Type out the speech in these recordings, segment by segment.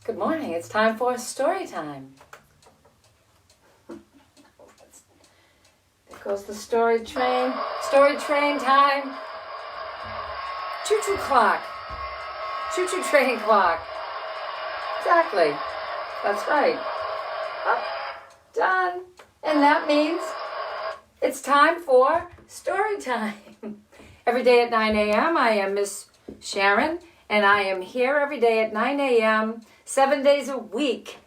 Good morning. It's time for story time. There goes the story train. Story train time. Choo-choo clock. Choo-choo train clock. Exactly. That's right. Up, done. And that means it's time for story time. Every day at 9 a.m. I am Miss Sharen, and I am here every day at 9 a.m., 7 days a week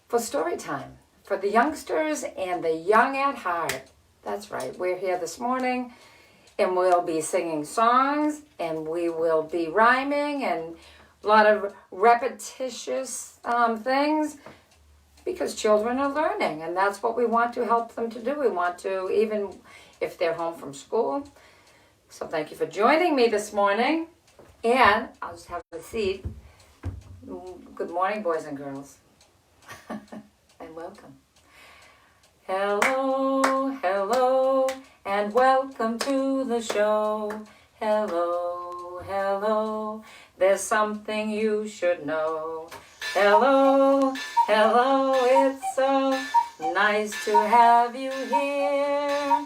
for story time for the youngsters and the young at heart. That's right. We're here this morning, and we'll be singing songs, and we will be rhyming, and a lot of repetitious things, because children are learning, and that's what we want to help them to do. We want to, even if they're home from school. So thank you for joining me this morning. And I'll just have a seat. Good morning, boys and girls. And welcome. Hello, hello, and welcome to the show. Hello, hello, there's something you should know. Hello, hello, it's so nice to have you here.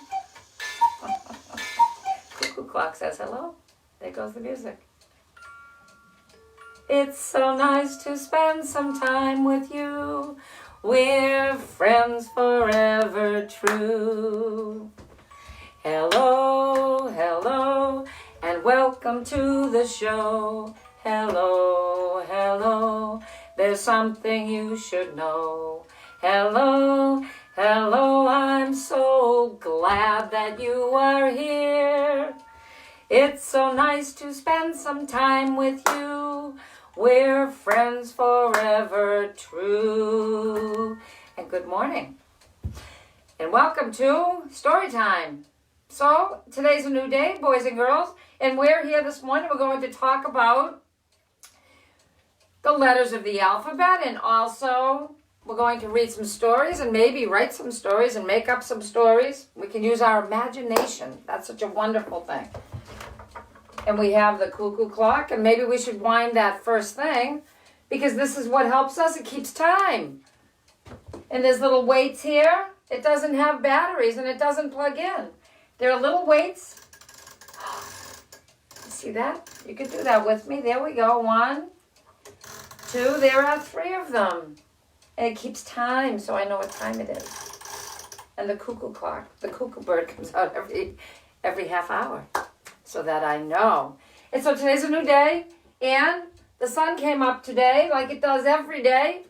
Cuckoo clock says hello. There goes the music. It's so nice to spend some time with you. We're friends forever true. Hello, hello, and welcome to the show. Hello, hello, there's something you should know. Hello, hello, I'm so glad that you are here. It's so nice to spend some time with you. We're friends forever true. And good morning. And welcome to Story Time. So, today's a new day, boys and girls. And we're here this morning. We're going to talk about the letters of the alphabet. And also, we're going to read some stories and maybe write some stories and make up some stories. We can use our imagination. That's such a wonderful thing. And we have the cuckoo clock, and maybe we should wind that first thing, because this is what helps us. It keeps time. And there's little weights here. It doesn't have batteries, and it doesn't plug in. There are little weights. See that? You can do that with me. There we go. 1, 2. There are 3 of them. And it keeps time, so I know what time it is. And the cuckoo clock, the cuckoo bird comes out every half hour, so that I know. And so today's a new day, and the sun came up today like it does every day.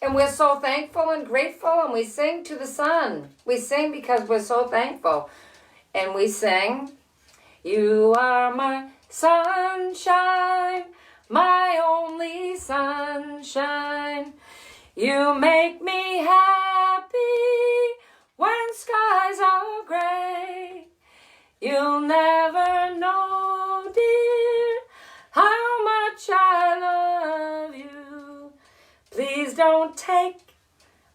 And we're so thankful and grateful, and we sing to the sun. We sing because we're so thankful. And we sing, you are my sunshine, my only sunshine. You make me happy when skies are gray. You'll never know, dear, how much I love you. Please don't take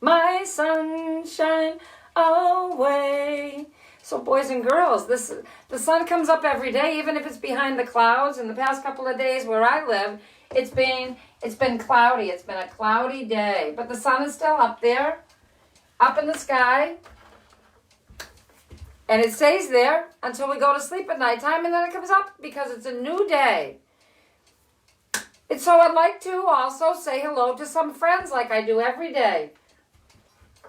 my sunshine away. So boys and girls, the sun comes up every day, even if it's behind the clouds. In the past couple of days where I live, it's been cloudy. It's been a cloudy day, but the sun is still up there, up in the sky. And it stays there until we go to sleep at nighttime, and then it comes up because it's a new day. And so I'd like to also say hello to some friends like I do every day.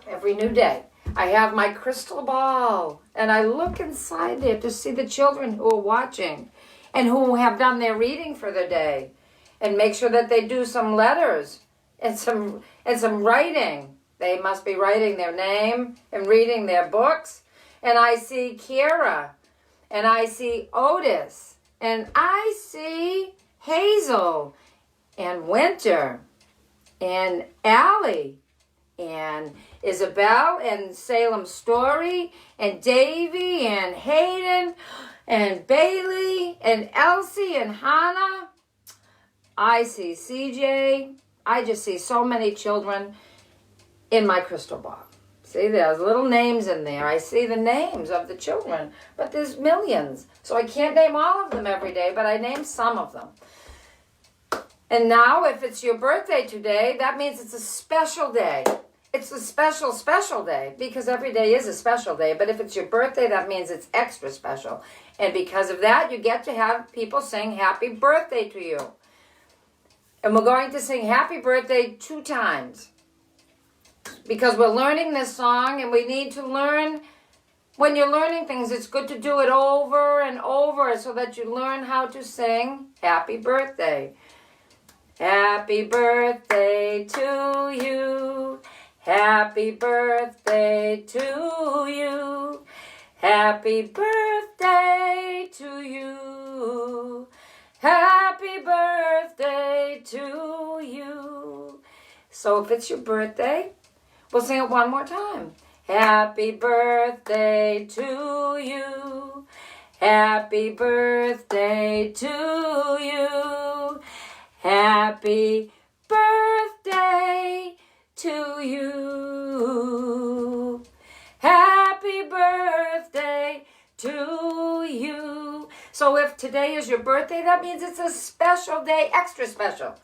Every new day. I have my crystal ball, and I look inside there to see the children who are watching and who have done their reading for the day, and make sure that they do some letters and some writing. They must be writing their name and reading their books. And I see Kira, and I see Otis, and I see Hazel, and Winter, and Allie, and Isabel, and Salem Story, and Davy, and Hayden, and Bailey, and Elsie, and Hannah. I see CJ. I just see so many children in my crystal ball. See, there's little names in there. I see the names of the children, but there's millions. So I can't name all of them every day, but I name some of them. And now, if it's your birthday today, that means it's a special day. It's a special, special day, because every day is a special day. But if it's your birthday, that means it's extra special. And because of that, you get to have people sing happy birthday to you. And we're going to sing happy birthday 2 times. Because we're learning this song, and we need to learn. When you're learning things, it's good to do it over and over so that you learn how to sing happy birthday. Happy birthday to you. Happy birthday to you. Happy birthday to you. Happy birthday to you. So if it's your birthday, we'll sing it one more time. Happy birthday to you. Happy birthday to you. Happy birthday to you. Happy birthday to you. So if today is your birthday, that means it's a special day, extra special.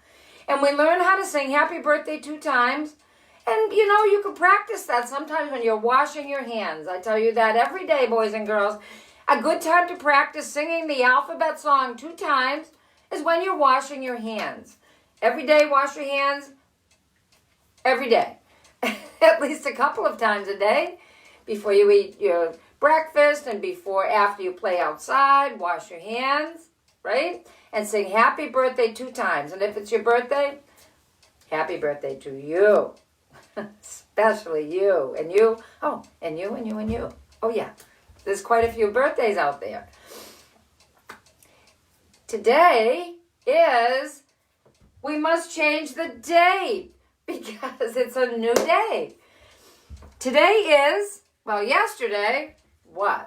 And we learn how to sing happy birthday 2 times. And you know, you can practice that sometimes when you're washing your hands. I tell you that every day, boys and girls. A good time to practice singing the alphabet song 2 times is when you're washing your hands. Every day, wash your hands. Every day. At least a couple of times a day. Before you eat your breakfast and after you play outside, wash your hands, right? And sing happy birthday 2 times. And if it's your birthday, happy birthday to you. Especially you. And you. Oh, and you, and you, and you. Oh, yeah. There's quite a few birthdays out there. Today is, we must change the date because it's a new day. Today is, well, yesterday was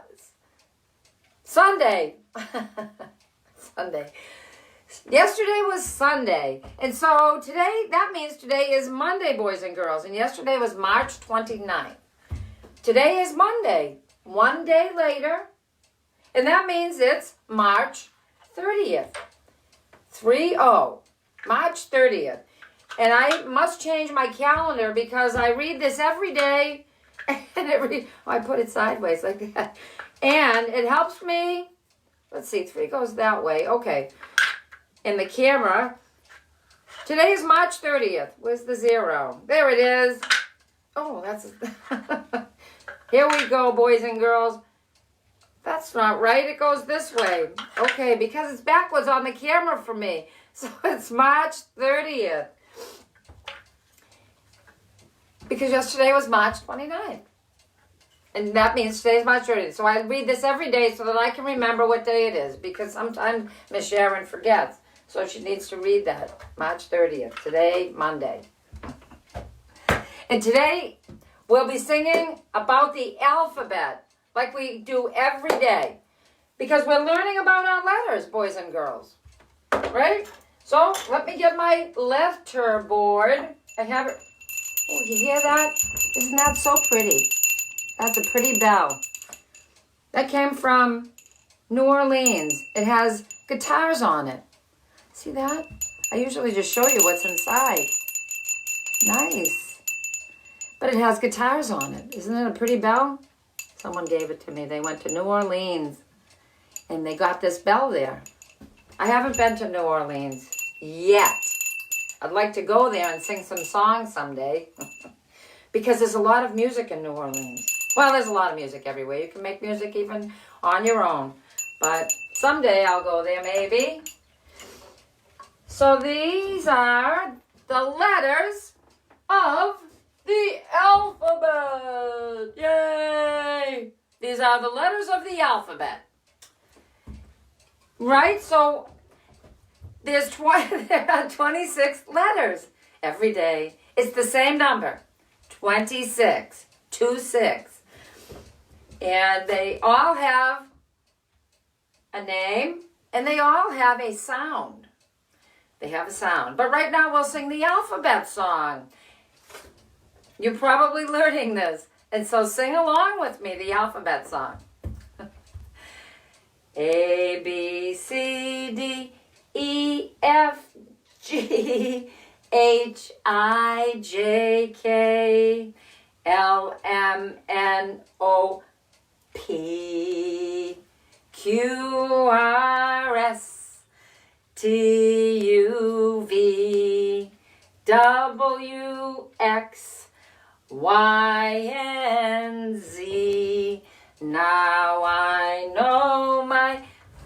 Sunday. Sunday. Yesterday was Sunday. And so today, that means today is Monday, boys and girls. And yesterday was March 29th. Today is Monday. One day later. And that means it's March 30th. 3-0. March 30th. And I must change my calendar because I read this every day. And I put it sideways like that. And it helps me. Let's see, 3 goes that way. Okay. In the camera. Today is March 30th. Where's the 0? There it is. Oh, that's... Here we go, boys and girls. That's not right. It goes this way. Okay, because it's backwards on the camera for me. So it's March 30th. Because yesterday was March 29th. And that means today's March 30th. So I read this every day so that I can remember what day it is. Because sometimes Miss Sharen forgets. So she needs to read that. March 30th. Today, Monday. And today, we'll be singing about the alphabet. Like we do every day. Because we're learning about our letters, boys and girls. Right? So, let me get my letter board. I have it. Oh, you hear that? Isn't that so pretty? That's a pretty bell. That came from New Orleans. It has guitars on it. See that? I usually just show you what's inside. Nice. But it has guitars on it. Isn't it a pretty bell? Someone gave it to me. They went to New Orleans and they got this bell there. I haven't been to New Orleans yet. I'd like to go there and sing some songs someday because there's a lot of music in New Orleans. Well, there's a lot of music everywhere. You can make music even on your own. But someday I'll go there maybe. So these are the letters of the alphabet. Yay! These are the letters of the alphabet. Right? So there are 26 letters every day. It's the same number. 26. 26. And they all have a name and they all have a sound. They have a sound. But right now we'll sing the alphabet song. You're probably learning this. And so sing along with me, the alphabet song. A, B, C, D, E, F, GHIJKLMNOP QRSTUVWXYNZ. Now I know my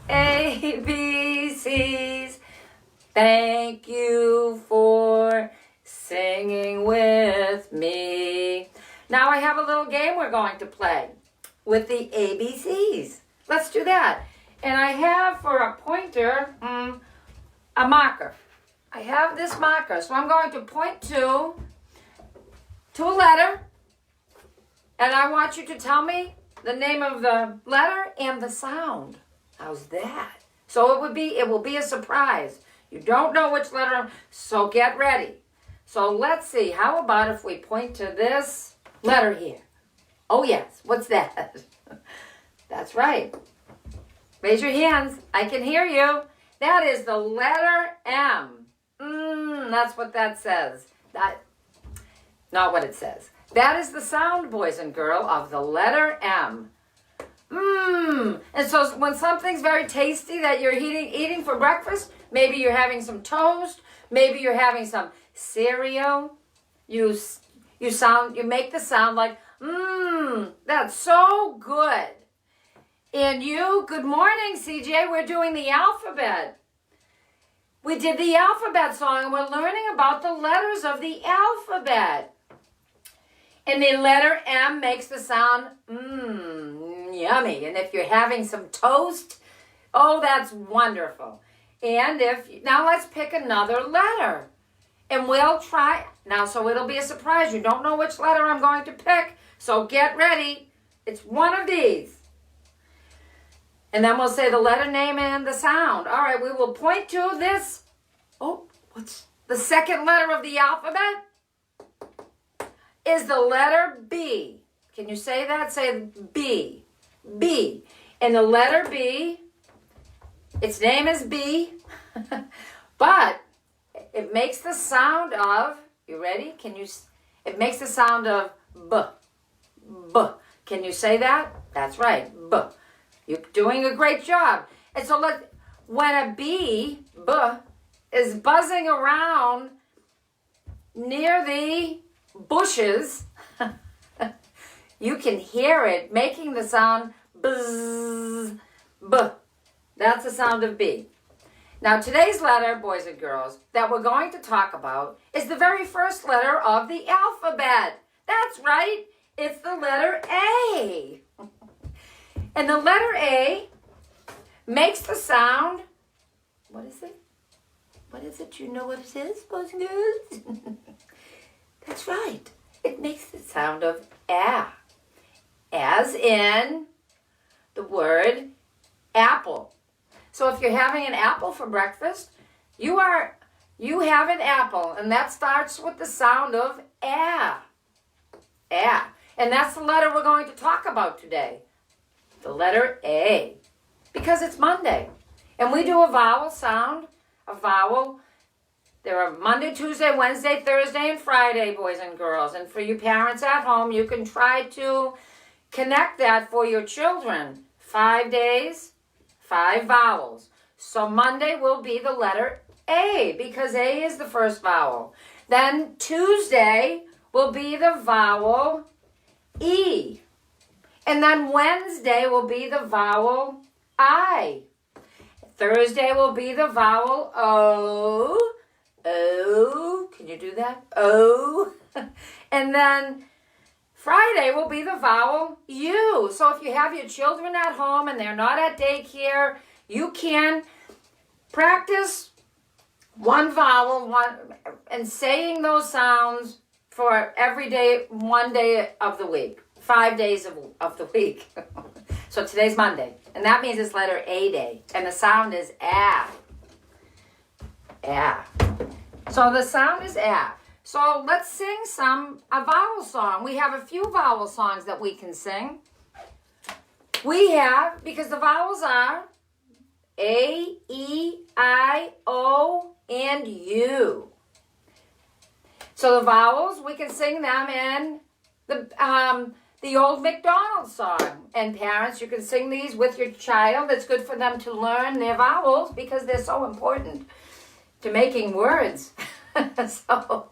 ABCs. Thank you for singing with me. Now I have a little game we're going to play with the ABCs. Let's do that. And I have for a pointer a marker. I have this marker, so I'm going to point to a letter, and I want you to tell me the name of the letter and the sound. How's that? So it will be a surprise. You don't know which letter, so get ready. So let's see. How about if we point to this letter here? Oh yes, what's that? That's right. Raise your hands. I can hear you. That is the letter M. That's what that says. Not what it says. That is the sound, boys and girls, of the letter M. And so when something's very tasty that you're eating for breakfast, maybe you're having some toast, maybe you're having some cereal, you make the sound like, that's so good. And good morning, CJ, we're doing the alphabet. We did the alphabet song, and we're learning about the letters of the alphabet. And the letter M makes the sound, yummy. And if you're having some toast, oh, that's wonderful. And now let's pick another letter. And we'll try, now so it'll be a surprise. You don't know which letter I'm going to pick, so get ready. It's one of these. And then we'll say the letter name and the sound. All right, we will point to this. Oh, what's the second letter of the alphabet? Is the letter B. Can you say that? Say B. B. And the letter B, its name is B, but it makes the sound of, you ready? It makes the sound of B. B. Can you say that? That's right, B. You're doing a great job. And so when a B, is buzzing around near the bushes, you can hear it making the sound buzz, B. That's the sound of B. Now today's letter, boys and girls, that we're going to talk about is the very first letter of the alphabet. That's right, it's the letter A. And the letter A makes the sound, what is it? What is it? You know what it is, boys and girls? That's right. It makes the sound of A. As in the word apple. So if you're having an apple for breakfast, you have an apple, and that starts with the sound of A. A. And that's the letter we're going to talk about today. The letter A. Because it's Monday. And we do a vowel sound, a vowel. There are Monday, Tuesday, Wednesday, Thursday, and Friday, boys and girls. And for you parents at home, you can try to connect that for your children. 5 days, 5 vowels. So Monday will be the letter A, because A is the first vowel. Then Tuesday will be the vowel E. And then Wednesday will be the vowel I. Thursday will be the vowel O. O. Can you do that? O. And then Friday will be the vowel U. So if you have your children at home and they're not at daycare, you can practice one vowel and saying those sounds for every day, one day of the week. 5 days of the week. So today's Monday. And that means it's letter A day. And the sound is A. A. So the sound is A. So let's sing a vowel song. We have a few vowel songs that we can sing. We have, because the vowels are A, E, I, O, and U. So the vowels, we can sing them in the old MacDonald song. And parents, you can sing these with your child. It's good for them to learn their vowels because they're so important to making words. So,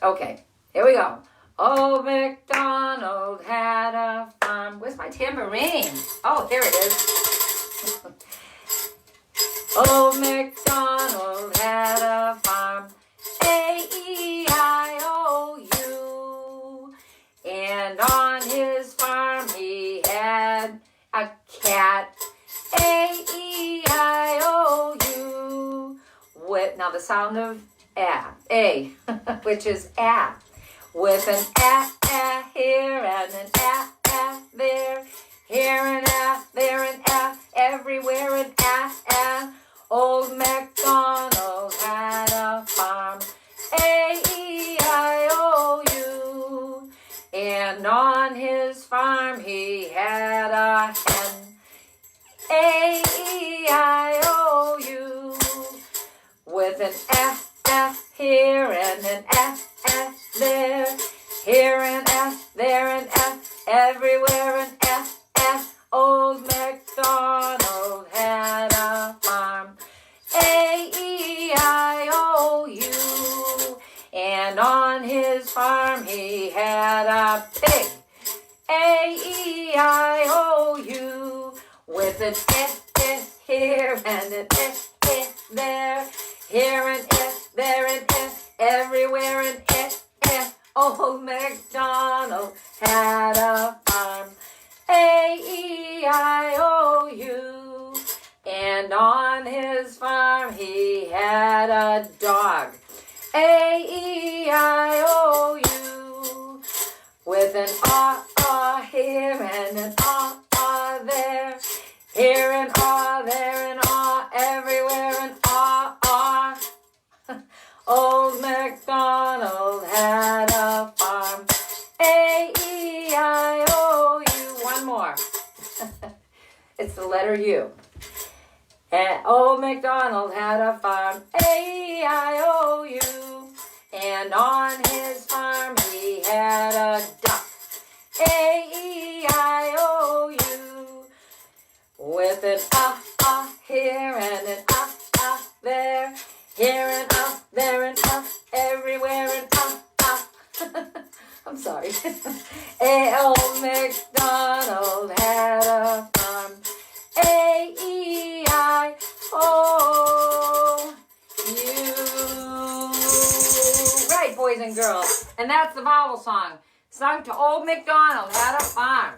okay, here we go. Old MacDonald had a farm. Where's my tambourine? Oh, here it is. Old MacDonald had a farm. A-E-I-O-U. And on his farm he had a cat. A-E-I-O-U. Now the sound of A, which is A. With an A here and an A there. Here an A, there an A, everywhere an A. Old MacDonald had a farm. A-E-I-O-U. And on his farm he had a hen. A-E-I-O-U. With an F here and an F there. Here an F, there an F, everywhere an F. Old MacDonald had a farm. A-E-I-O-U. And on his farm he had a pig. A-E-I-O-U. With an F here and an F there. Here an F, there an F, everywhere an F. Old MacDonald had a farm. A-E-I-O-U. And on his farm he had a dog. A-E-I-O-U. With an ah here and an ah there. Here an ah, there an ah, everywhere an ah. Old MacDonald had a farm. A-E-I-O-U. One more. It's the letter U. And old MacDonald had a farm. A-E-I-O-U. And on his farm he had a duck. A-E-I-O-U. With an ah here and an ah there. Here and there and everywhere and I'm sorry. Old MacDonald had a farm. A-E-I-O-U. Right, boys and girls. And that's the vowel song. Sung to Old MacDonald had a farm.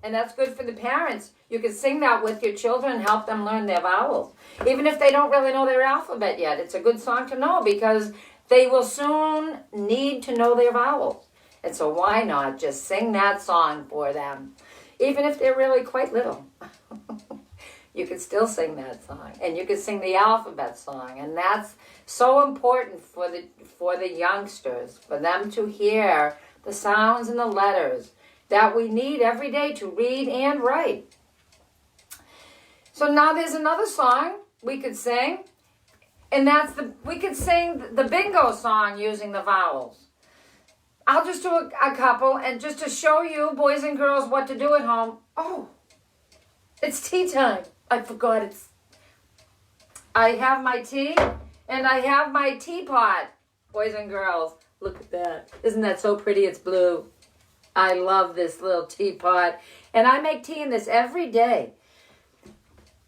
And that's good for the parents. You can sing that with your children and help them learn their vowels. Even if they don't really know their alphabet yet, it's a good song to know because they will soon need to know their vowels. And so why not just sing that song for them? Even if they're really quite little. You can still sing that song. And you can sing the alphabet song. And that's so important for the youngsters, for them to hear the sounds and the letters that we need every day to read and write. So now there's another song we could sing, and we could sing the bingo song using the vowels. I'll just do a couple, and just to show you, boys and girls, what to do at home. Oh, it's tea time. I forgot I have my tea, and I have my teapot, boys and girls. Look at that. Isn't that so pretty? It's blue. I love this little teapot. And I make tea in this every day.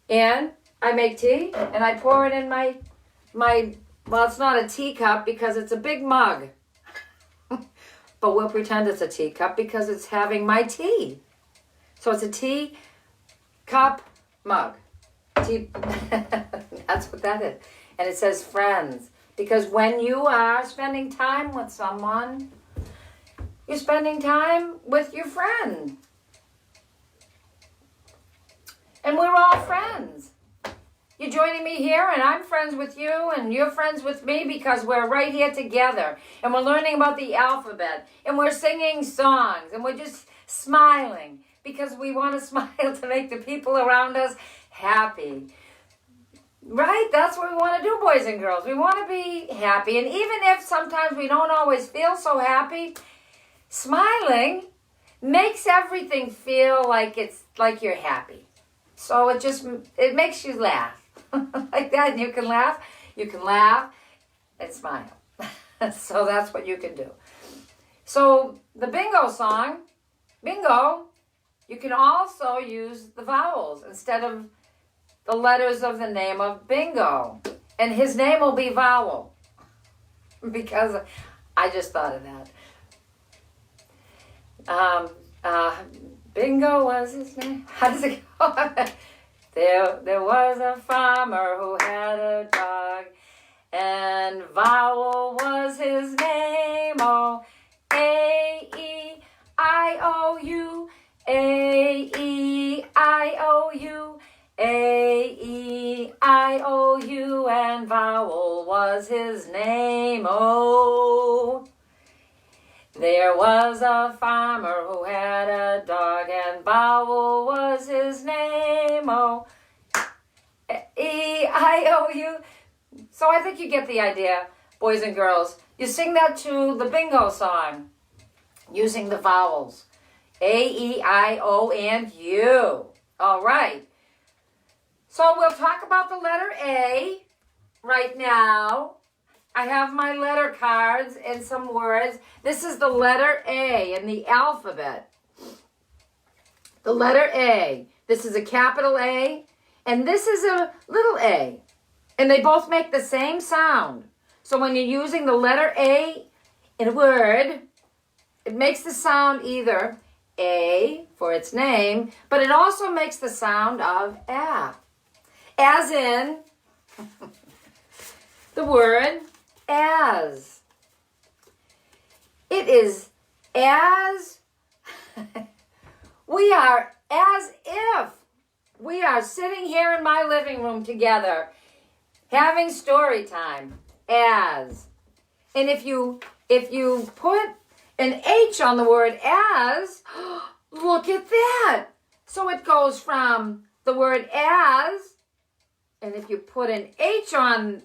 And I make tea and I pour it in my well, it's not a teacup because it's a big mug. But we'll pretend it's a teacup because it's having my tea. So it's a tea cup mug. Tea. That's what that is. And it says friends. Because when you are spending time with someone, you're spending time with your friend. And we're all friends. You're joining me here, and I'm friends with you, and you're friends with me because we're right here together. And we're learning about the alphabet, and we're singing songs, and we're just smiling because we want to smile to make the people around us happy. Right? That's what we want to do, boys and girls. We want to be happy. And even if sometimes we don't always feel so happy, smiling makes everything feel like it's like you're happy. So it makes you laugh. Like that. And you can laugh and smile. So that's what you can do. So the bingo song, bingo, you can also use the vowels instead of the letters of the name of Bingo. And his name will be Vowel. Because I just thought of that. Bingo was his name. How does it go? There was a farmer who had a dog, and Vowel was his name. Oh, A-E-I-O-U, A-E-I-O-U, A-E-I-O-U, and Vowel was his name. Oh, there was a farmer who had a dog, and Vowel was his name. Oh, E-I-O-U. So I think you get the idea, boys and girls. You sing that to the bingo song using the vowels. A-E-I-O and U. All right. So we'll talk about the letter A right now. I have my letter cards and some words. This is the letter A in the alphabet. The letter A. This is a capital A, and this is a little a. And they both make the same sound. So when you're using the letter A in a word, it makes the sound either A for its name, but it also makes the sound of A. As in the word as. It is as, we are as if we are sitting here in my living room together having story time. As. And if you put an H on the word as, look at that. So it goes from the word as, and if you put an H on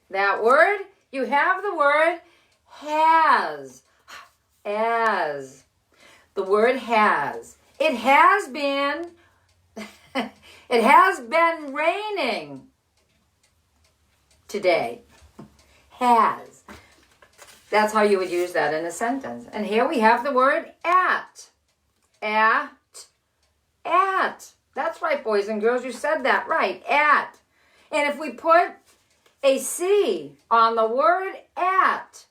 that word, you have the word has. As. The word has. It has been, it has been raining today. Has. That's how you would use that in a sentence. And here we have the word at. At. At. That's right, boys and girls. You said that right. At. And if we put a C on the word at,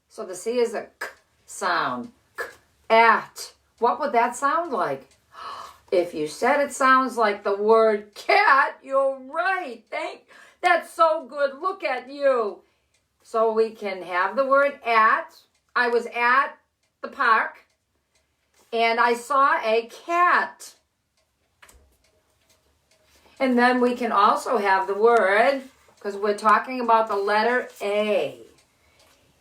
so the C is a K sound. K, at. What would that sound like? If you said it sounds like the word cat, you're right. That's so good. Look at you. So we can have the word at. I was at the park and I saw a cat. And then we can also have the word, because we're talking about the letter A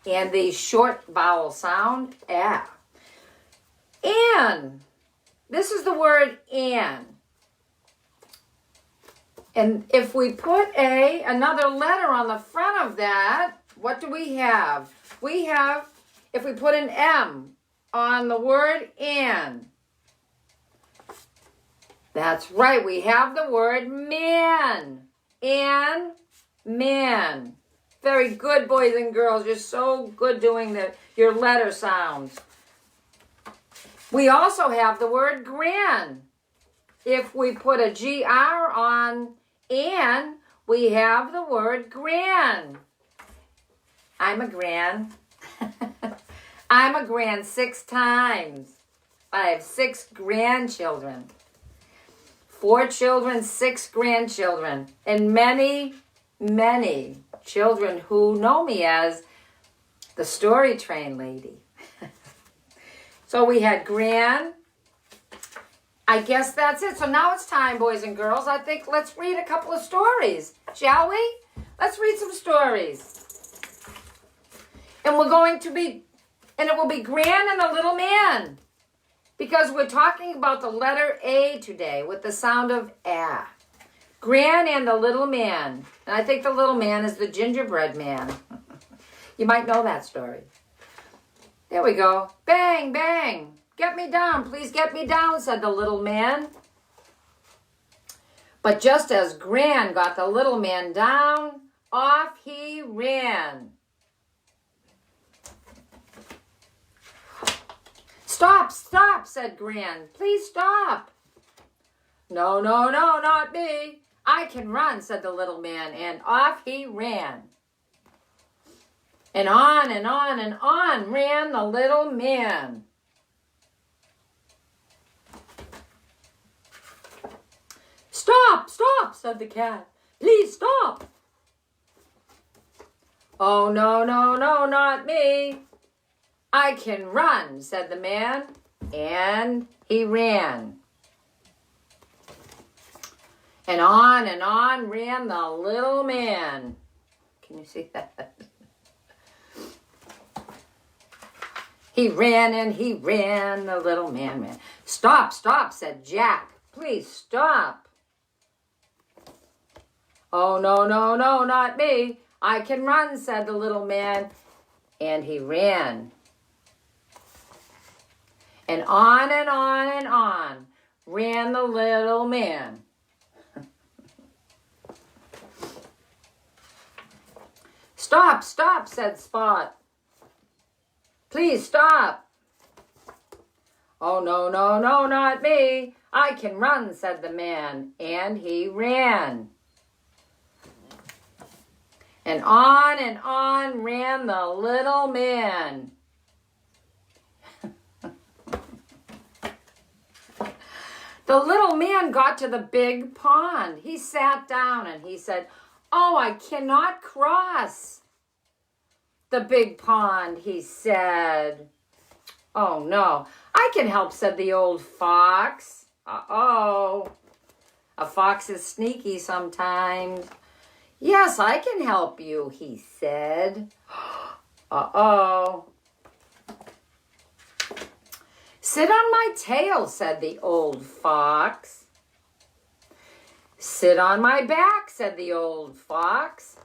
and the short vowel sound, A. And. This is the word and. And if we put another letter on the front of that, what do we have? We have, if we put an M on the word and. That's right, we have the word man. And man. Very good, boys and girls. You're so good doing your letter sounds. We also have the word gran. If we put a GR on and, we have the word gran. I'm a gran. I'm a gran 6 times. I have 6 grandchildren. 4 children, 6 grandchildren. And many, many children who know me as the Story Train Lady. So we had gran. I guess that's it. So now it's time, boys and girls. I think let's read a couple of stories, shall we? Let's read some stories. And we're going to be, and it will be Gran and the Little Man. Because we're talking about the letter A today with the sound of A. Gran and the Little Man. And I think the little man is the gingerbread man. You might know that story. There we go. Bang, bang. Get me down. Please get me down, said the little man. But just as Gran got the little man down, off he ran. Stop, stop, said Gran. Please stop. No, no, no, not me. I can run, said the little man, and off he ran. And on and on and on ran the little man. Stop, stop, said the cat. Please stop. Oh, no, no, no, not me. I can run, said the man, and he ran. And on ran the little man. Can you see that? He ran and he ran, the little man ran. Stop, stop, said Jack. Please stop. Oh, no, no, no, not me. I can run, said the little man, and he ran. And on ran the little man. Stop, stop, said Spot. Please stop. Oh, no, no, no, not me. I can run, said the man, and he ran. And on ran the little man. The little man got to the big pond. He sat down and he said, "Oh, I cannot cross the big pond," he said. "Oh, no, I can help," said the old fox. Uh-oh. A fox is sneaky sometimes. "Yes, I can help you," he said. Uh-oh. "Sit on my tail," said the old fox. "Sit on my back," said the old fox.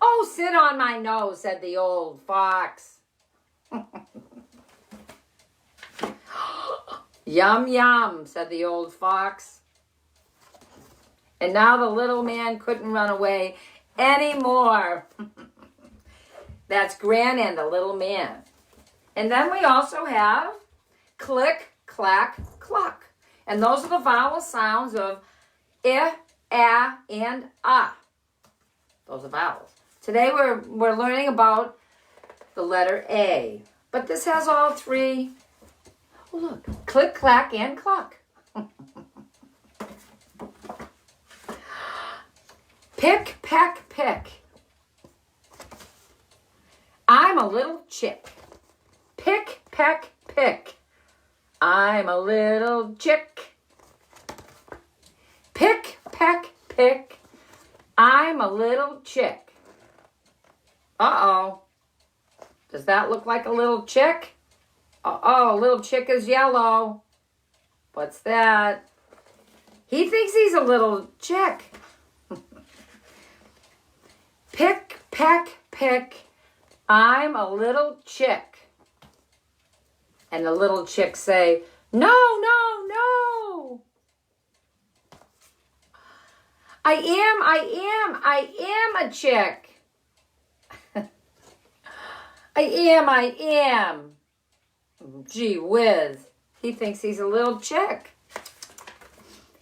"Oh, sit on my nose," said the old fox. "Yum, yum," said the old fox. And now the little man couldn't run away anymore. That's Gran and the little man. And then we also have click, clack, cluck. And those are the vowel sounds of I, a, and ah. Those are vowels. Today we're learning about the letter A. But this has all three. Oh, look. Click, clack, and cluck. Pick, peck, pick. I'm a little chick. Pick, peck, pick. I'm a little chick. Pick, peck, pick. I'm a little chick. Uh-oh. Does that look like a little chick? Uh-oh, little chick is yellow. What's that? He thinks he's a little chick. Pick, peck, pick. I'm a little chick. And the little chicks say, "No, no, no. I am a chick. I am. Gee whiz. He thinks he's a little chick.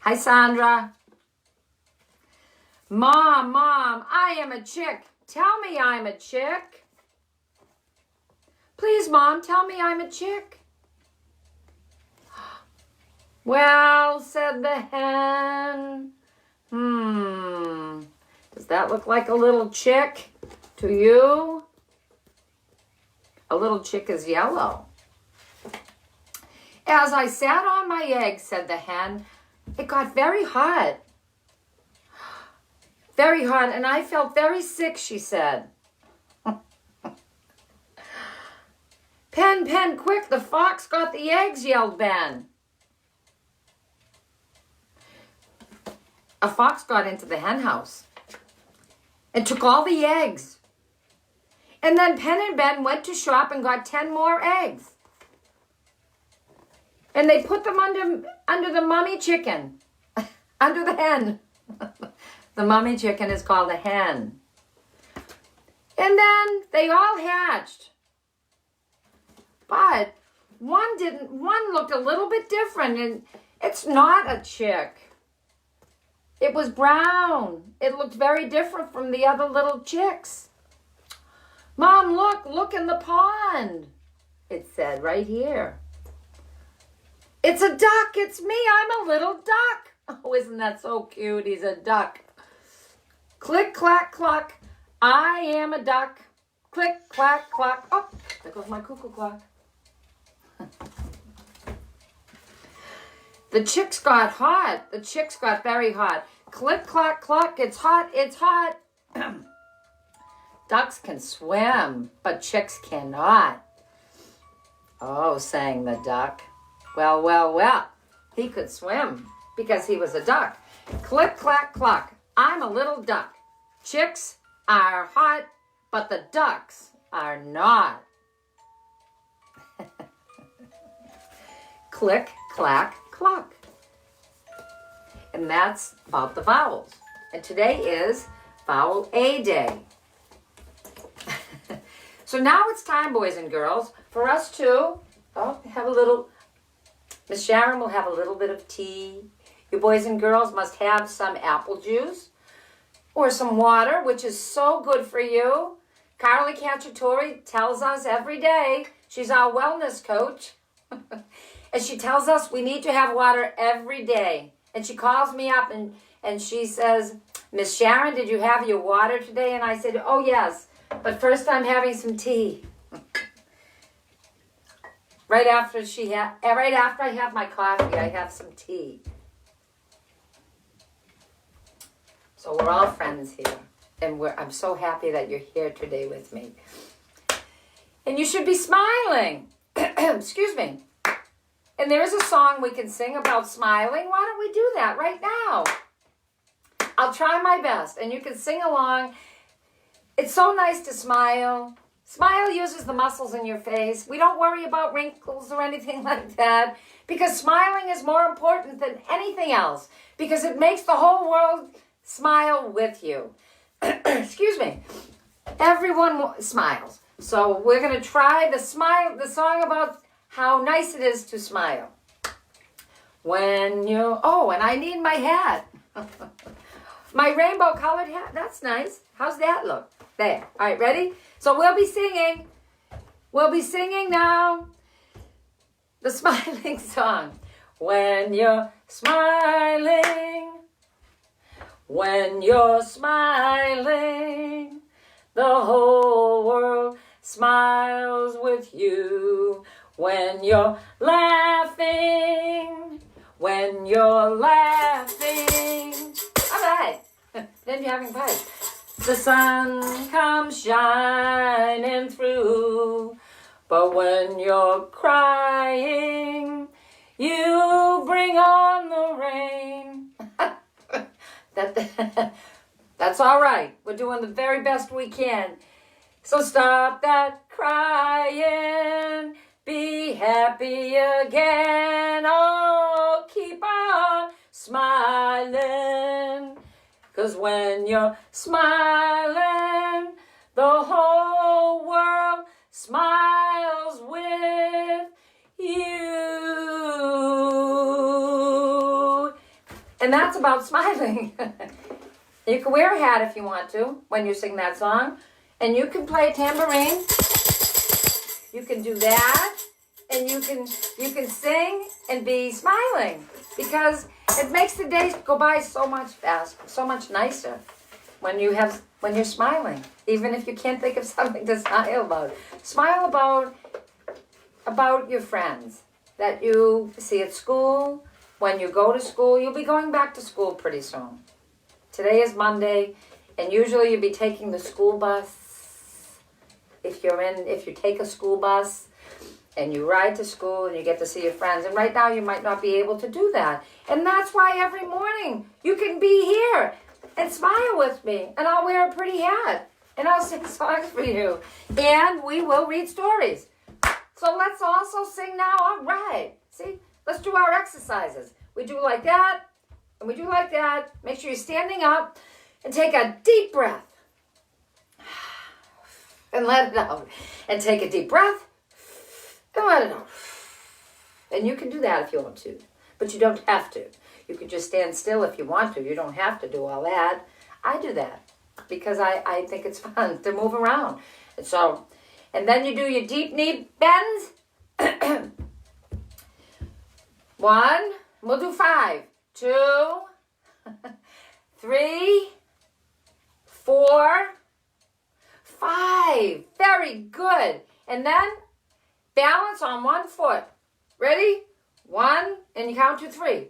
Hi, Sandra. Mom, I am a chick. Tell me I'm a chick. Please, Mom, tell me I'm a chick. Well, said the hen. Does that look like a little chick to you? A little chick is yellow. As I sat on my egg, said the hen, it got very hot. Very hot, and I felt very sick, she said. Pen, quick, the fox got the eggs, yelled Ben. a fox got into the hen house and took all the eggs. And then Pen and Ben went to shop and got 10 more eggs. And they put them under the mummy chicken, under the hen. The mummy chicken is called a hen. And then they all hatched. But one looked a little bit different, and it's not a chick. It was brown. It looked very different from the other little chicks. Mom, look in the pond, it said right here. It's a duck, it's me, I'm a little duck. Oh, isn't that so cute? He's a duck. Click, clack, cluck, I am a duck. Click, clack, cluck. Oh, there goes my cuckoo clock. The chicks got hot. The chicks got very hot. Click, clack, cluck, it's hot, it's hot. Ducks can swim, but chicks cannot. Oh, sang the duck. Well, well, well, he could swim because he was a duck. Click, clack, cluck, I'm a little duck. Chicks are hot, but the ducks are not. Click, clack, cluck. And that's about the vowels. And today is Vowel A Day. So now it's time, boys and girls, for us to have a little, Miss Sharen will have a little bit of tea. You boys and girls must have some apple juice or some water, which is so good for you. Carly Cacciatore tells us every day, she's our wellness coach, and she tells us we need to have water every day. And she calls me up and she says, Miss Sharen, did you have your water today? And I said, oh yes, but first I'm having some tea. Right after I have my coffee, I have some tea. So we're all friends here. And I'm so happy that you're here today with me. And you should be smiling. Excuse me. And there is a song we can sing about smiling. Why don't we do that right now? I'll try my best. And you can sing along. It's so nice to smile. Smile uses the muscles in your face. We don't worry about wrinkles or anything like that. Because smiling is more important than anything else. Because it makes the whole world smile with you. Excuse me. Everyone smiles. So we're going to try the song about how nice it is to smile. And I need my hat. My rainbow colored hat. That's nice. How's that look? There. All right, ready? So we'll be singing. We'll be singing now the smiling song. When you're smiling, when you're smiling, the whole world smiles with you. When you're laughing, when you're laughing. All right. Then you're having fun. The sun comes shining through. But when you're crying, you bring on the rain. That's all right. We're doing the very best we can. So stop that crying. Be happy again. Oh, keep on smiling. 'Cause when you're smiling, the whole world smiles with you. And that's about smiling. You can wear a hat if you want to when you sing that song. And you can play a tambourine. You can do that. And you can sing and be smiling. Because it makes the days go by so much faster, so much nicer when you're smiling. Even if you can't think of something to smile about. Smile about your friends that you see at school. When you go to school, you'll be going back to school pretty soon. Today is Monday, and usually you'll be taking the school bus. If you take a school bus, and you ride to school and you get to see your friends. And right now you might not be able to do that. And that's why every morning you can be here and smile with me. And I'll wear a pretty hat. And I'll sing songs for you. And we will read stories. So let's also sing now. All right. See? Let's do our exercises. We do like that. And we do like that. Make sure you're standing up. And take a deep breath. And let it out. And take a deep breath. And let it out. And you can do that if you want to. But you don't have to. You can just stand still if you want to. You don't have to do all that. I do that because I think it's fun to move around. And then you do your deep knee bends. 1. We'll do 5. 2. 3. 4. 5. Very good. And then balance on one foot. Ready? 1, and you count to 3.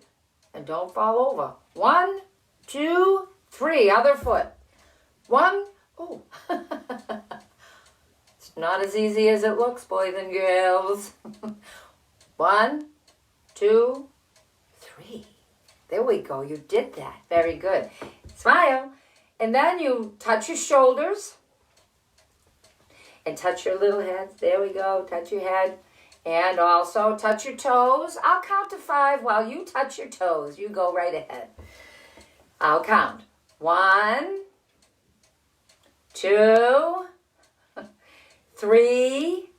And don't fall over. 1, 2, 3. Other foot. 1. Oh. It's not as easy as it looks, boys and girls. 1, 2, 3. There we go. You did that. Very good. Smile. And then you touch your shoulders. And touch your little head. There we go. Touch your head. And also touch your toes. I'll count to 5 while you touch your toes. You go right ahead. I'll count. 1, 2, 3,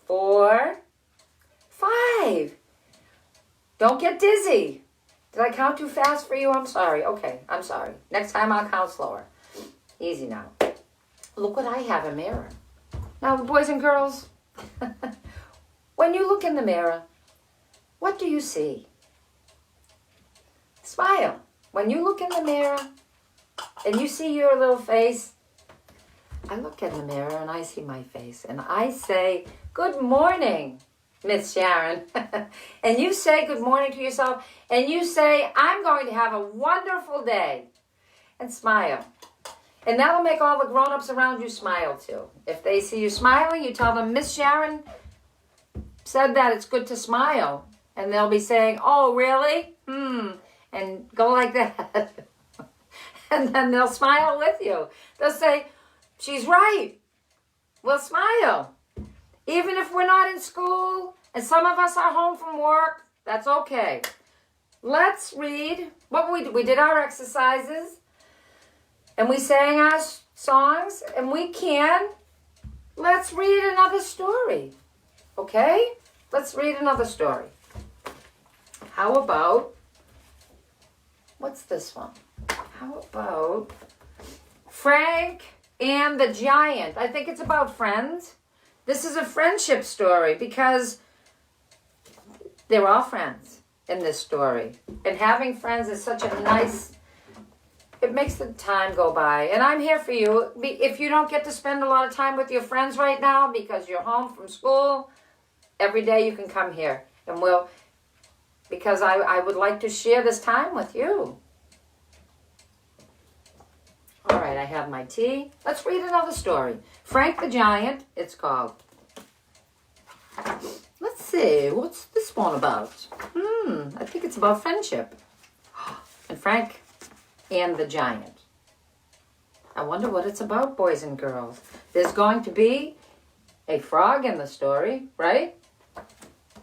4, 5. Don't get dizzy. Did I count too fast for you? I'm sorry. Okay, I'm sorry. Next time I'll count slower. Easy now. Look what I have, a mirror. Now, boys and girls, when you look in the mirror, what do you see? Smile. When you look in the mirror and you see your little face, I look in the mirror and I see my face and I say, good morning, Miss Sharen. And you say good morning to yourself and you say, I'm going to have a wonderful day. And smile. And that'll make all the grown-ups around you smile too. If they see you smiling, you tell them, Miss Sharen said that it's good to smile. And they'll be saying, oh, really? And go like that. And then they'll smile with you. They'll say, she's right. We'll smile. Even if we're not in school and some of us are home from work, that's okay. Let's read what we did. We did our exercises. And we sang our songs, and let's read another story, okay? Let's read another story. How about, what's this one? How about Frank and the Giant? I think it's about friends. This is a friendship story because they're all friends in this story. And having friends is such a nice, it makes the time go by. And I'm here for you. If you don't get to spend a lot of time with your friends right now because you're home from school, every day you can come here. And because I would like to share this time with you. All right, I have my tea. Let's read another story. Frank the Giant, it's called. Let's see, what's this one about? I think it's about friendship. And Frank and the Giant. I wonder what it's about, boys and girls. There's going to be a frog in the story, right?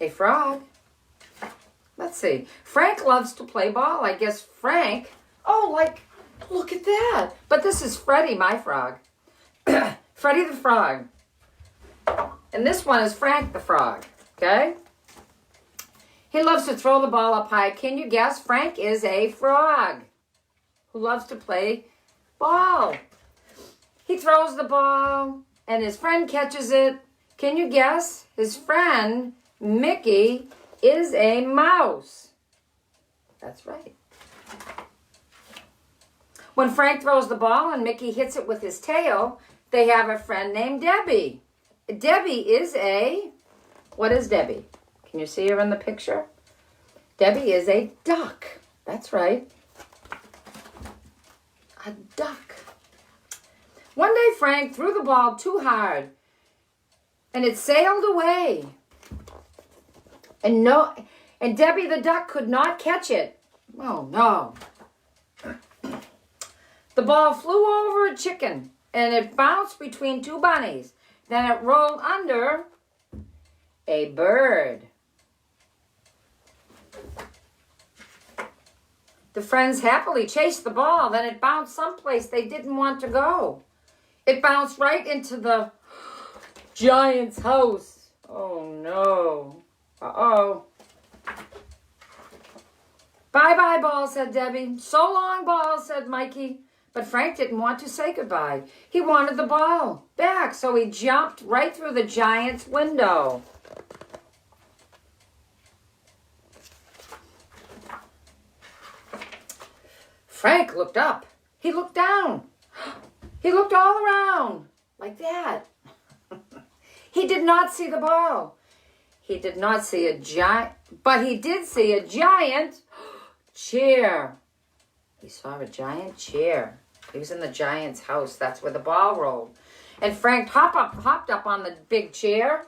A frog. Let's see. Frank loves to play ball. I guess Frank, look at that. But this is Freddie, my frog. Freddie the frog. And this one is Frank the frog, okay? He loves to throw the ball up high. Can you guess? Frank is a frog who loves to play ball. He throws the ball, and his friend catches it. Can you guess? His friend, Mickey, is a mouse. That's right. When Frank throws the ball and Mickey hits it with his tail, they have a friend named Debbie. Debbie is what is Debbie? Can you see her in the picture? Debbie is a duck. That's right. A duck. One day Frank threw the ball too hard. and it sailed away. And Debbie the duck could not catch it. Oh no. The ball flew over a chicken and it bounced between two bunnies. Then it rolled under a bird. The friends happily chased the ball. Then it bounced someplace they didn't want to go. It bounced right into the giant's house. Oh no. Uh-oh. Bye-bye, ball, said Debbie. So long, ball, said Mikey. But Frank didn't want to say goodbye. He wanted the ball back, so he jumped right through the giant's window. Frank looked up. He looked down. He looked all around, like that. He did not see the ball. He did not see a giant, but he did see a giant chair. He saw a giant chair. He was in the giant's house. That's where the ball rolled. And Frank hopped up on the big chair.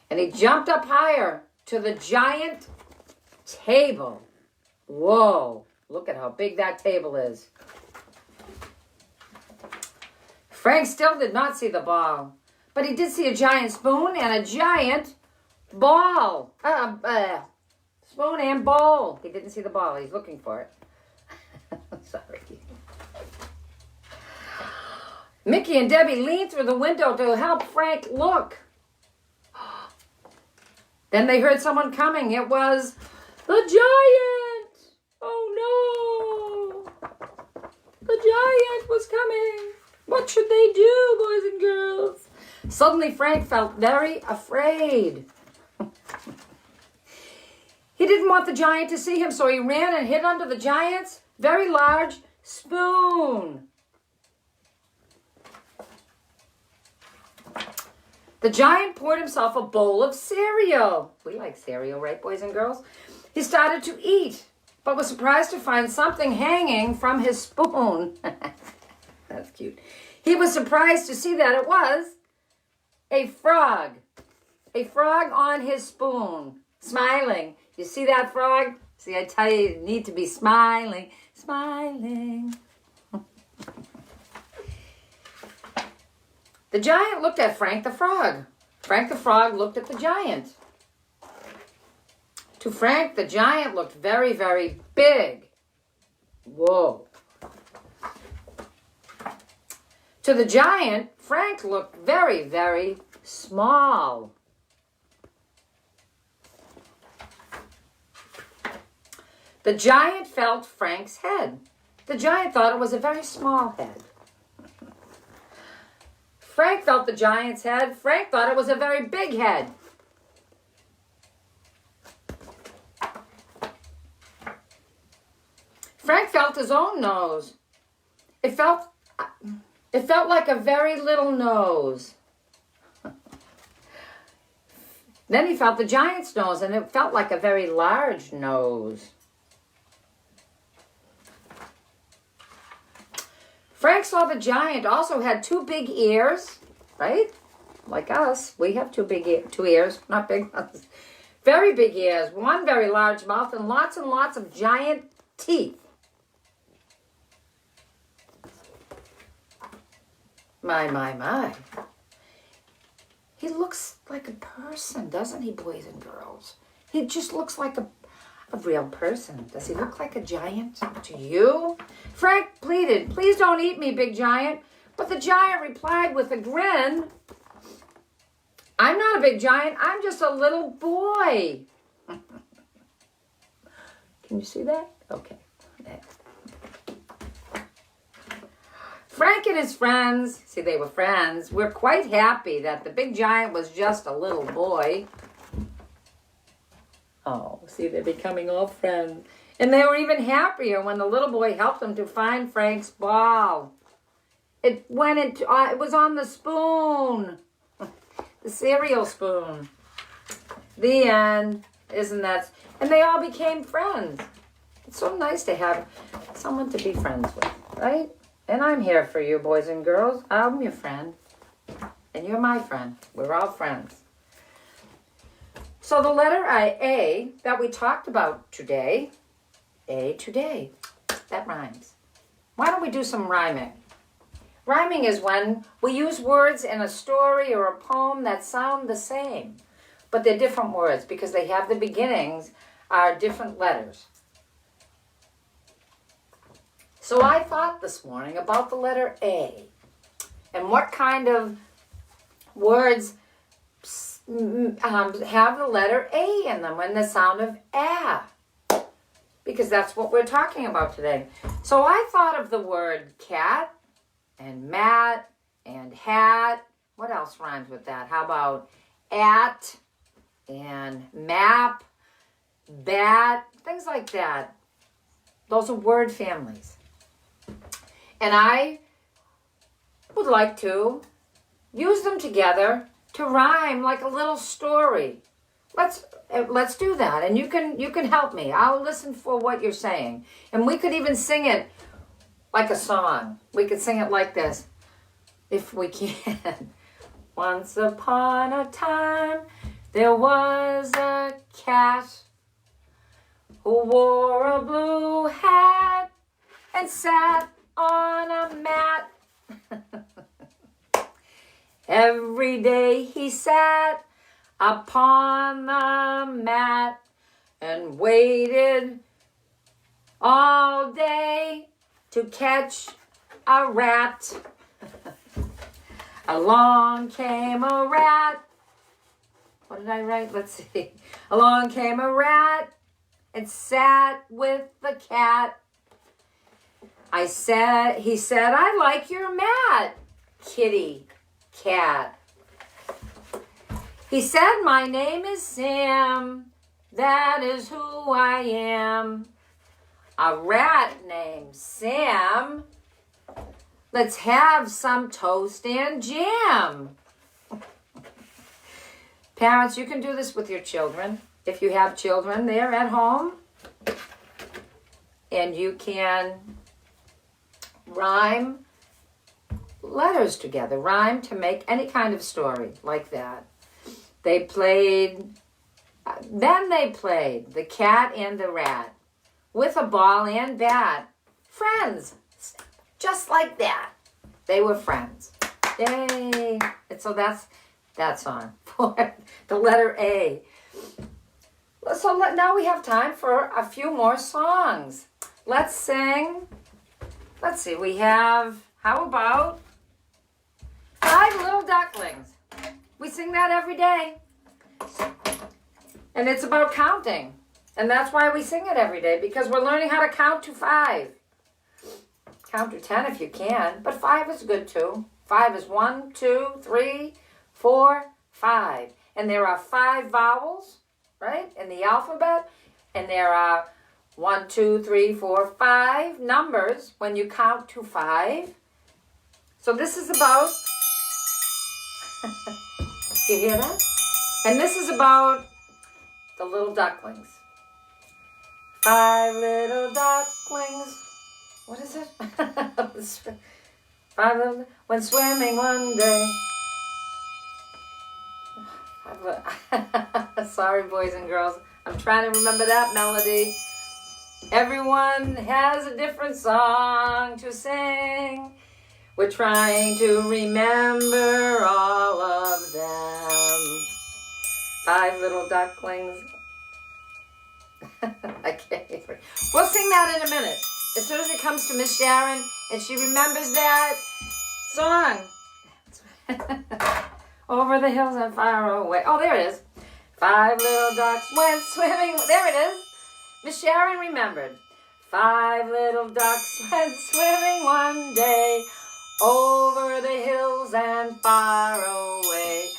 And he jumped up higher to the giant table. Whoa, look at how big that table is. Frank still did not see the ball, but he did see a giant spoon and a giant ball. Spoon and bowl. He didn't see the ball. He's looking for it. Sorry. Mickey and Debbie leaned through the window to help Frank look. Then they heard someone coming. It was the giant. Oh no. The giant was coming. What should they do, boys and girls? Suddenly Frank felt very afraid. He didn't want the giant to see him, so he ran and hid under the giant's very large spoon. The giant poured himself a bowl of cereal. We like cereal, right, boys and girls? He started to eat, but was surprised to find something hanging from his spoon. That's cute. He was surprised to see that it was a frog. A frog on his spoon, smiling. You see that frog? See, I tell you, you need to be smiling, smiling. The giant looked at Frank the frog. Frank the frog looked at the giant. To Frank, the giant looked very, very big. Whoa. To the giant, Frank looked very, very small. The giant felt Frank's head. The giant thought it was a very small head. Frank felt the giant's head. Frank thought it was a very big head. Frank felt his own nose. It felt like a very little nose. Then he felt the giant's nose, and it felt like a very large nose. Frank saw the giant also had two big ears, right? Like us, we have two ears, not big ones. Very big ears, one very large mouth, and lots of giant teeth. My. He looks like a person, doesn't he, boys and girls? He just looks like a real person. Does he look like a giant to you? Frank pleaded, "Please don't eat me, big giant." But the giant replied with a grin, "I'm not a big giant. I'm just a little boy." Can you see that? Okay. There. Frank and his friends, see, they were friends, were quite happy that the big giant was just a little boy. Oh, see, they're becoming all friends. And they were even happier when the little boy helped them to find Frank's ball. It was on the spoon. The cereal spoon. The end. Isn't that? And they all became friends. It's so nice to have someone to be friends with, right? And I'm here for you, boys and girls. I'm your friend. And you're my friend. We're all friends. So the letter A that we talked about today, today, that rhymes. Why don't we do some rhyming? Rhyming is when we use words in a story or a poem that sound the same, but they're different words because they have the beginnings are different letters. So I thought this morning about the letter A and what kind of words have the letter A in them and the sound of A, because that's what we're talking about today. So I thought of the word cat and mat and hat. What else rhymes with that? How about at and map, bat, things like that. Those are word families. And I would like to use them together to rhyme like a little story. Let's do that, and you can help me. I'll listen for what you're saying, and we could even sing it like a song. We could sing it like this, if we can. Once upon a time, there was a cat who wore a blue hat and sat on a mat. Every day he sat upon the mat and waited all day to catch a rat. Along came a rat. What did I write? Let's see. Along came a rat and sat with the cat. He said, I like your mat, kitty cat. He said, my name is Sam. That is who I am. A rat named Sam. Let's have some toast and jam. Parents, you can do this with your children. If you have children there at home, and you can rhyme letters together. Rhyme to make any kind of story like that. Then they played the cat and the rat with a ball and bat. Friends, just like that. They were friends. Yay. And so that's that song for the letter A. So now we have time for a few more songs. Let's sing. Let's see, we have, how about Five Little Ducklings? We sing that every day. And it's about counting. And that's why we sing it every day, because we're learning how to count to 5. Count to 10 if you can, but 5 is good too. 5 is 1, 2, 3, 4, 5. And there are 5 vowels, right, in the alphabet. And there are 1, 2, 3, 4, 5 numbers when you count to 5. So this is about, you hear that? And this is about the little ducklings. 5 little ducklings. What is it? 5 little, went swimming one day. Sorry, boys and girls. I'm trying to remember that melody. Everyone has a different song to sing. We're trying to remember all of them. 5 little ducklings. I can't even. We'll sing that in a minute. As soon as it comes to Miss Sharen and she remembers that song. Over the hills and far away. Oh, there it is. 5 little ducks went swimming. There it is. Miss Sharen remembered. 5 little ducks went swimming one day over the hills and far away.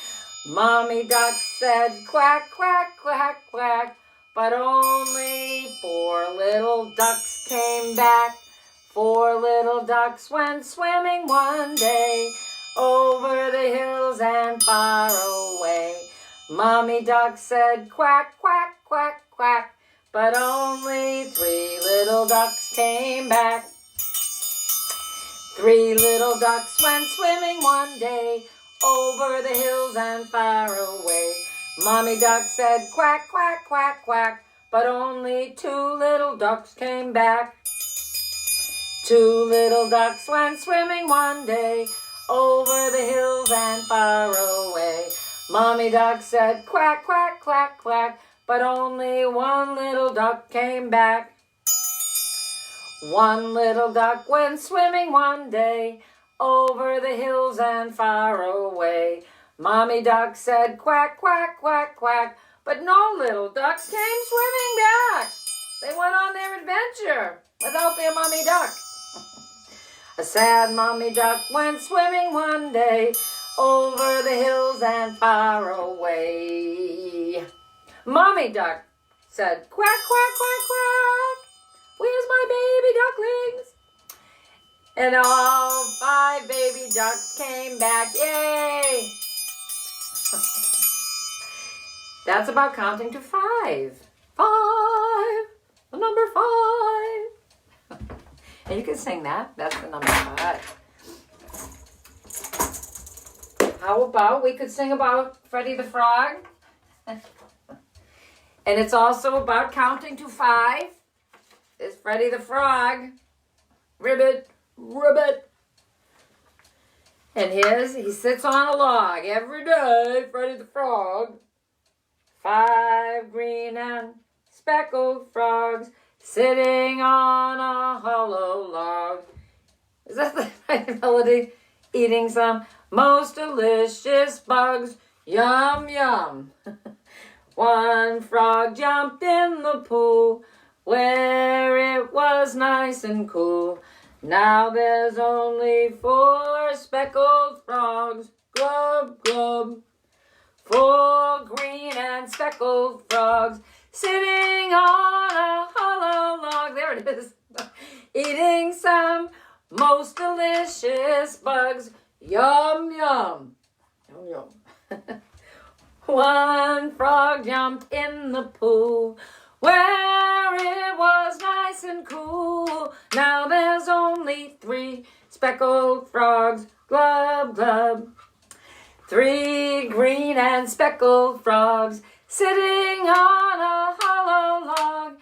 Mommy duck said quack, quack, quack, quack, but only 4 little ducks came back. 4 little ducks went swimming one day over the hills and far away. Mommy duck said quack, quack, quack, quack, but only 3 little ducks came back. 3 little ducks went swimming one day over the hills and far away. Mommy duck said quack, quack, quack, quack, but only 2 little ducks came back. 2 little ducks went swimming one day over the hills and far away. Mommy duck said quack, quack, quack, quack, but only 1 little duck came back. 1 little duck went swimming one day over the hills and far away. Mommy duck said quack, quack, quack, quack, but no little ducks came swimming back. They went on their adventure without their mommy duck. A sad mommy duck went swimming one day over the hills and far away. Mommy duck said quack, quack, quack, quack, where's my baby ducklings? And all 5 baby ducks came back, yay! That's about counting to 5. 5, the number 5. And you can sing that. That's the number 5. How about we could sing about Freddie the Frog? And it's also about counting to 5. There's Freddie the Frog. Ribbit, ribbit. And he sits on a log every day, Freddie the Frog. 5 green and speckled frogs sitting on a hollow log. Is that the right melody? Eating some most delicious bugs. Yum, yum. 1 frog jumped in the pool where it was nice and cool. Now there's only 4 speckled frogs. Glub, glub. 4 green and speckled frogs sitting on a hollow log. There it is. Eating some most delicious bugs. Yum, yum. Yum, yum. 1 frog jumped in the pool where it was nice and cool. Now there's only 3 speckled frogs. Glub, glub. 3 green and speckled frogs sitting on a hollow log,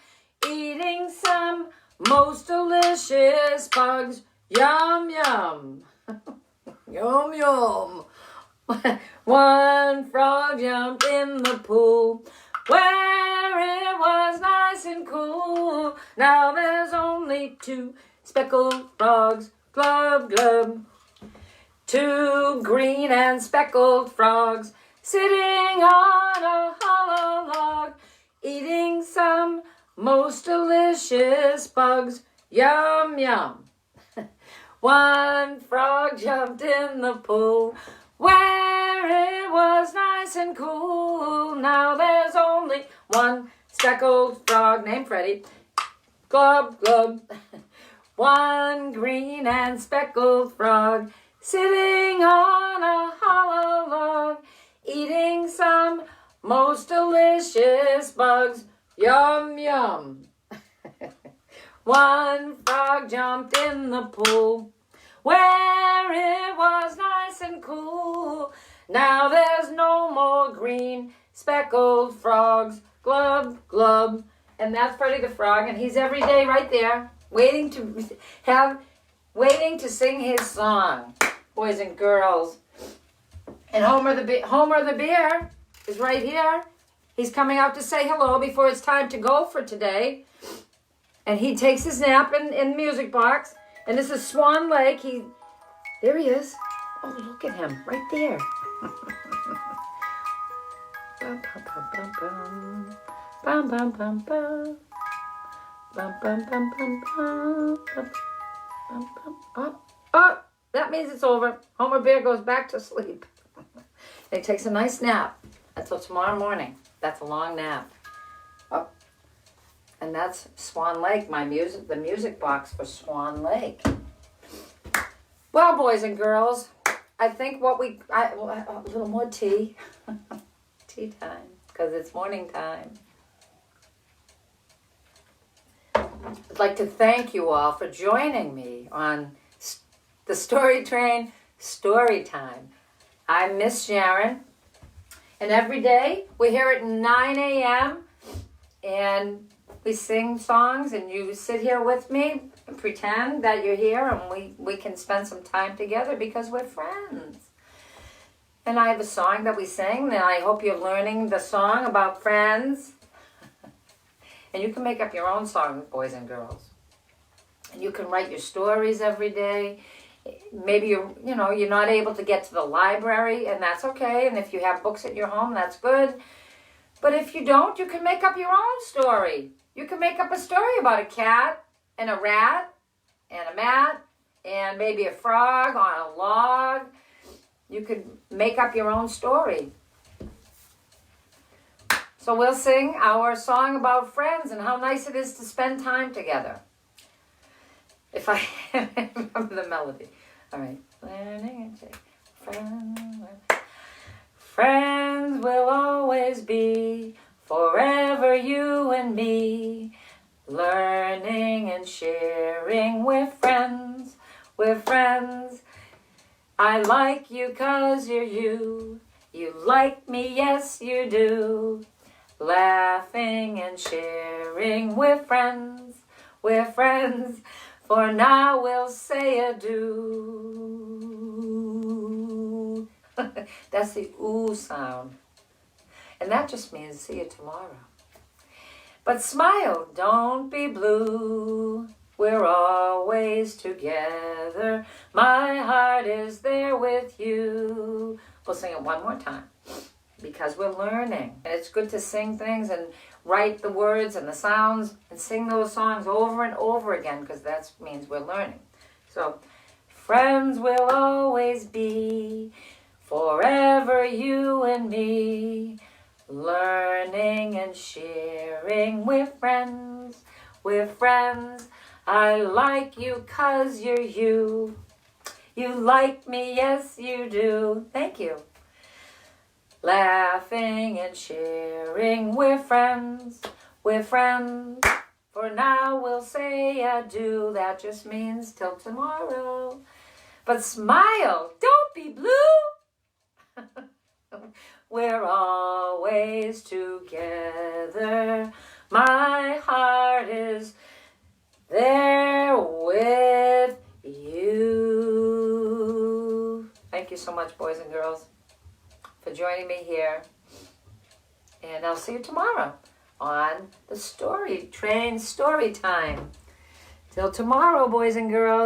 eating some most delicious bugs. Yum, yum. Yum, yum. 1 frog jumped in the pool where it was nice and cool. Now there's only 2 speckled frogs. Glub, glub. 2 green and speckled frogs sitting on a hollow log, eating some most delicious bugs. Yum, yum. 1 frog jumped in the pool where it was nice and cool. Now there's only 1 speckled frog named Freddie. Glub, glub. 1 green and speckled frog sitting on a hollow log, eating some most delicious bugs. Yum, yum. 1 frog jumped in the pool where it was nice and cool. Now there's no more green speckled frogs. Glub, glub. And that's Freddie the Frog, and he's every day right there, waiting to sing his song, boys and girls. And Homer the Bear is right here. He's coming out to say hello before it's time to go for today. And he takes his nap in the music box. And this is Swan Lake. There he is. Oh, look at him, right there. Bum, bum, bum, bum, bum. Bum, bum, bum, bum. Bum, bum, bum, bum, bum. Bum, bum. Oh, that means it's over. Homer Bear goes back to sleep. He takes a nice nap until tomorrow morning. That's a long nap. Oh, and that's Swan Lake, the music box for Swan Lake. Well, boys and girls, I think a little more tea. Tea time, because it's morning time. I'd like to thank you all for joining me on the Story Train Story Time. I miss Sharen. And every day we're here at 9 a.m. and we sing songs, and you sit here with me and pretend that you're here, and we can spend some time together because we're friends. And I have a song that we sing, and I hope you're learning the song about friends. And you can make up your own songs, boys and girls. And you can write your stories every day. Maybe you're not able to get to the library, and that's okay. And if you have books at your home, that's good. But if you don't, you can make up your own story. You can make up a story about a cat and a rat and a mat and maybe a frog on a log. You could make up your own story. So we'll sing our song about friends and how nice it is to spend time together. If I remember the melody. All right. Learning and take friends. Friends will always be forever you and me. Learning and sharing, we're friends. We're friends. I like you 'cause you're you. You like me, yes you do. Laughing and sharing, we're friends. We're friends. For now we'll say adieu. That's the ooh sound. And that just means see you tomorrow. But smile, don't be blue. We're always together. My heart is there with you. We'll sing it one more time because we're learning. And it's good to sing things and write the words and the sounds and sing those songs over and over again because that means we're learning. So, friends will always be forever you and me. Learning and sharing, we're friends. We're friends. I like you 'cause you're you. You like me, yes you do. Thank you. Laughing and sharing, we're friends. We're friends. For now we'll say adieu. That just means till tomorrow. But smile, don't be blue. We're always together. My heart is there with you. Thank you so much, boys and girls, for joining me here. And I'll see you tomorrow on the Story Train Story Time. Till tomorrow, boys and girls.